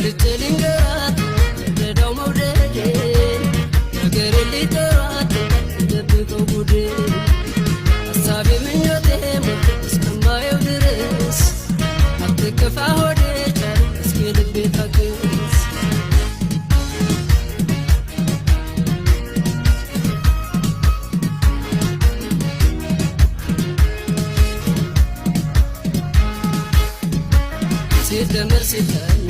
ገልጬ ልንገራት እንደዳው መውደዴ ነገር ሊጠራት ደብቀው ጉዴ ሐሳቤ ምኞቴ ሞት እስከማየው ድረስ አትከፋ ሆዴ ቻል እስኪ ልቤ ታግስ ሲደመር ሲፈላ